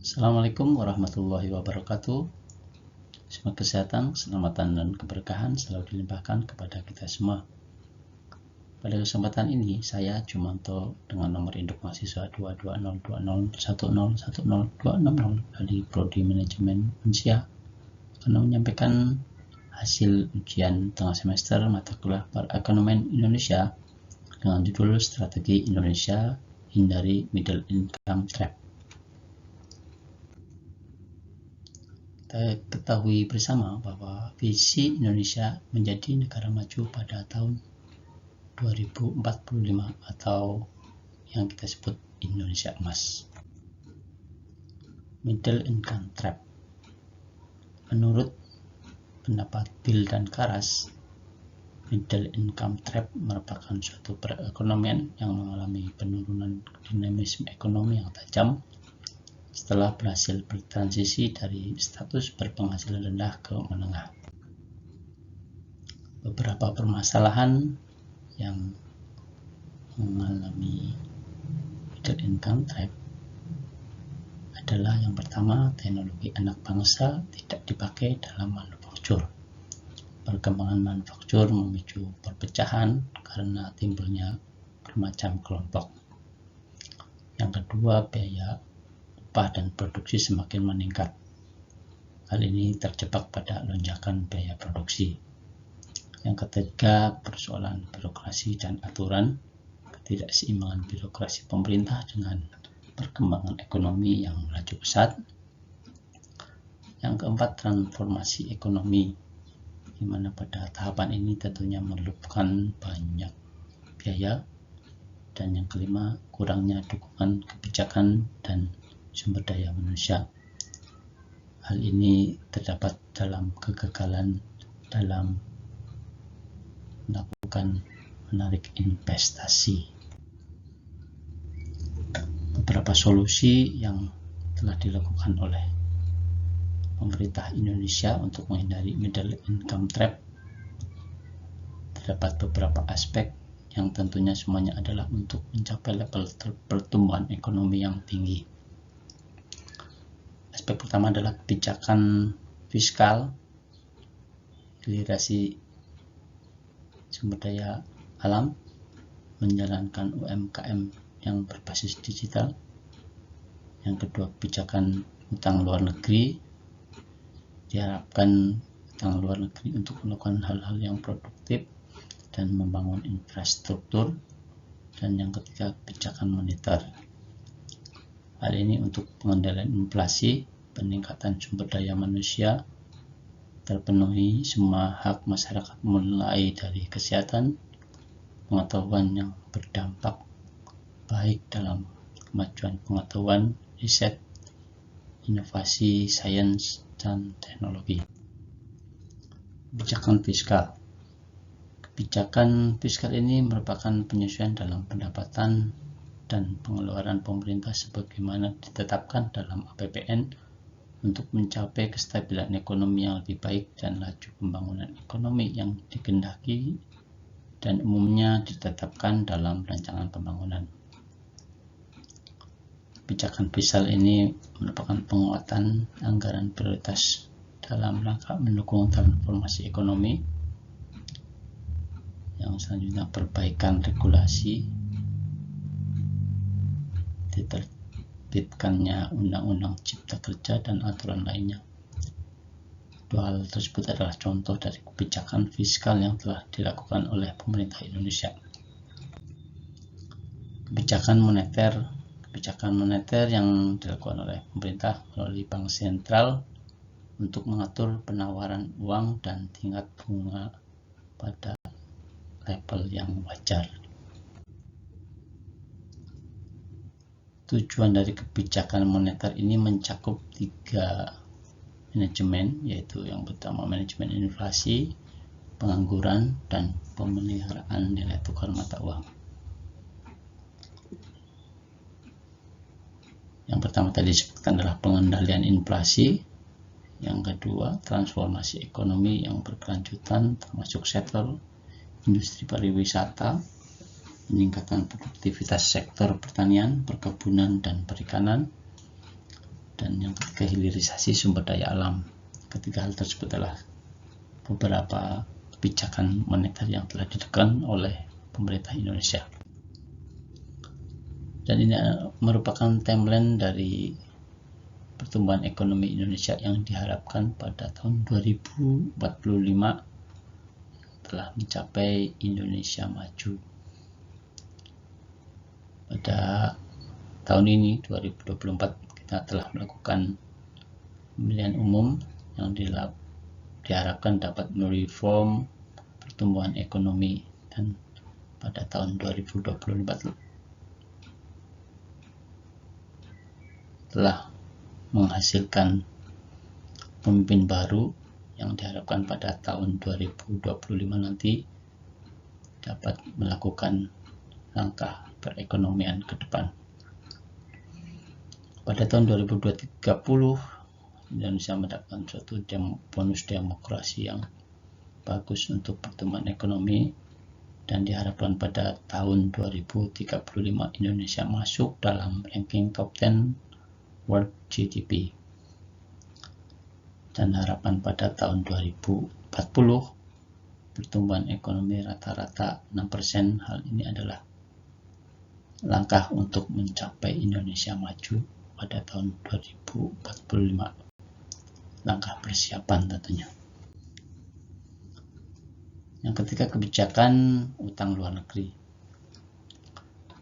Assalamualaikum warahmatullahi wabarakatuh. Semoga kesehatan, keselamatan, dan keberkahan selalu dilimpahkan kepada kita semua. Pada kesempatan ini, saya Jumanto dengan nomor induk mahasiswa 2202010102060 dari Prodi Manajemen Unsia akan menyampaikan hasil ujian tengah semester mata kuliah Perekonomian Indonesia dengan judul Strategi Indonesia Hindari Middle Income Trap. Kita ketahui bersama bahwa visi Indonesia menjadi negara maju pada tahun 2045 atau yang kita sebut Indonesia Emas. Middle Income Trap. Menurut pendapat Bill dan Karas, Middle Income Trap merupakan suatu perekonomian yang mengalami penurunan dinamisme ekonomi yang tajam setelah berhasil bertransisi dari status berpenghasilan rendah ke menengah. Beberapa permasalahan yang mengalami middle income trap adalah yang pertama, teknologi anak bangsa tidak dipakai dalam manufaktur. Perkembangan manufaktur memicu perpecahan karena timbulnya bermacam kelompok. Yang kedua, biaya upah dan produksi semakin meningkat. Hal ini terjebak pada lonjakan biaya produksi. Yang ketiga, persoalan birokrasi dan aturan, ketidakseimbangan birokrasi pemerintah dengan perkembangan ekonomi yang melaju pesat. Yang keempat, transformasi ekonomi, di mana pada tahapan ini tentunya memerlukan banyak biaya. Dan yang kelima, kurangnya dukungan kebijakan dan sumber daya manusia. Hal ini terdapat dalam kegagalan dalam melakukan menarik investasi. Beberapa solusi yang telah dilakukan oleh pemerintah Indonesia untuk menghindari middle income trap, terdapat beberapa aspek yang tentunya semuanya adalah untuk mencapai level pertumbuhan ekonomi yang tinggi. Aspek pertama adalah kebijakan fiskal, hilirisasi sumber daya alam, menjalankan UMKM yang berbasis digital. Yang kedua, kebijakan utang luar negeri. Diharapkan utang luar negeri untuk melakukan hal-hal yang produktif dan membangun infrastruktur. Dan yang ketiga, kebijakan moneter. Hal ini untuk pengendalian inflasi, peningkatan sumber daya manusia, terpenuhi semua hak masyarakat mulai dari kesehatan, pengetahuan yang berdampak baik dalam kemajuan pengetahuan, riset, inovasi, sains, dan teknologi. Kebijakan fiskal. Kebijakan fiskal ini merupakan penyesuaian dalam pendapatan dan pengeluaran pemerintah sebagaimana ditetapkan dalam APBN untuk mencapai kestabilan ekonomi yang lebih baik dan laju pembangunan ekonomi yang dikehendaki dan umumnya ditetapkan dalam rancangan pembangunan. Kebijakan fiskal ini merupakan penguatan anggaran prioritas dalam rangka mendukung transformasi ekonomi. Yang selanjutnya, perbaikan regulasi, diterbitkannya Undang-Undang Cipta Kerja dan aturan lainnya. Dua hal tersebut adalah contoh dari kebijakan fiskal yang telah dilakukan oleh pemerintah Indonesia. Kebijakan moneter yang dilakukan oleh pemerintah melalui Bank Sentral untuk mengatur penawaran uang dan tingkat bunga pada level yang wajar. Tujuan dari kebijakan moneter ini mencakup 3 manajemen, yaitu yang pertama manajemen inflasi, pengangguran, dan pemeliharaan nilai tukar mata uang. Yang pertama tadi disebutkan adalah pengendalian inflasi. Yang kedua, transformasi ekonomi yang berkelanjutan termasuk sektor industri pariwisata, peningkatan produktivitas sektor pertanian, perkebunan, dan perikanan, Dan yang ketiga, hilirisasi sumber daya alam. Ketiga hal tersebut adalah beberapa kebijakan moneter yang telah ditekan oleh pemerintah Indonesia. Dan ini merupakan timeline dari pertumbuhan ekonomi Indonesia yang diharapkan pada tahun 2045 telah mencapai Indonesia maju. Pada tahun ini 2024 kita telah melakukan pemilihan umum yang diharapkan dapat mereform pertumbuhan ekonomi, dan pada tahun 2024 telah menghasilkan pemimpin baru yang diharapkan pada tahun 2025 nanti dapat melakukan langkah perekonomian ke depan. Pada tahun 2030 Indonesia mendapatkan suatu bonus demokrasi yang bagus untuk pertumbuhan ekonomi, dan diharapkan pada tahun 2035 Indonesia masuk dalam ranking top 10 World GDP. Dan harapan pada tahun 2040 pertumbuhan ekonomi rata-rata 6%. Hal ini adalah langkah untuk mencapai Indonesia maju pada tahun 2045. Langkah persiapan tentunya. Yang ketiga, kebijakan utang luar negeri.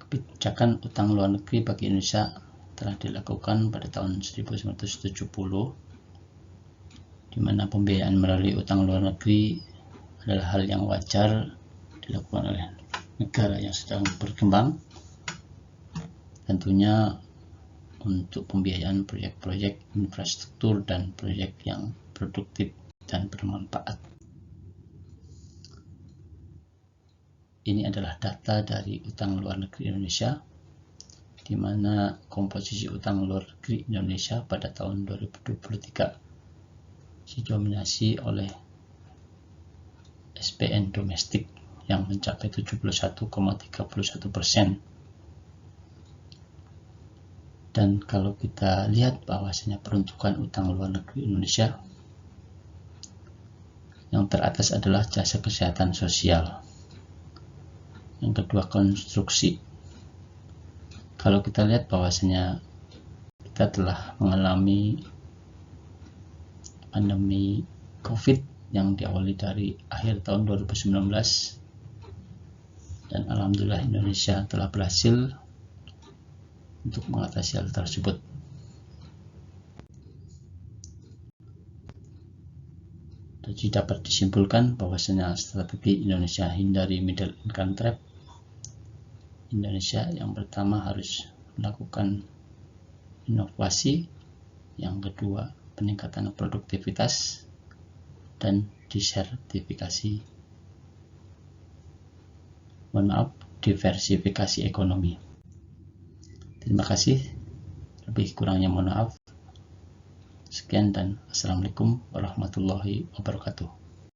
Kebijakan utang luar negeri bagi Indonesia telah dilakukan pada tahun 1970, di mana pembiayaan melalui utang luar negeri adalah hal yang wajar dilakukan oleh negara yang sedang berkembang, tentunya untuk pembiayaan proyek-proyek infrastruktur dan proyek yang produktif dan bermanfaat. Ini adalah data dari utang luar negeri Indonesia, di mana komposisi utang luar negeri Indonesia pada tahun 2023 didominasi oleh SPN domestik yang mencapai 71,31%. Dan kalau kita lihat bahwasanya peruntukan utang luar negeri Indonesia, yang teratas adalah jasa kesehatan sosial, yang kedua konstruksi. Kalau kita lihat bahwasanya kita telah mengalami pandemi COVID yang diawali dari akhir tahun 2019, dan alhamdulillah Indonesia telah berhasil untuk mengatasi hal tersebut. Jadi dapat disimpulkan bahwasanya strategi Indonesia hindari middle income trap. Indonesia yang pertama harus melakukan inovasi, yang kedua peningkatan produktivitas, dan diversifikasi ekonomi. Terima kasih, lebih kurangnya mohon maaf. Sekian dan Assalamualaikum warahmatullahi wabarakatuh.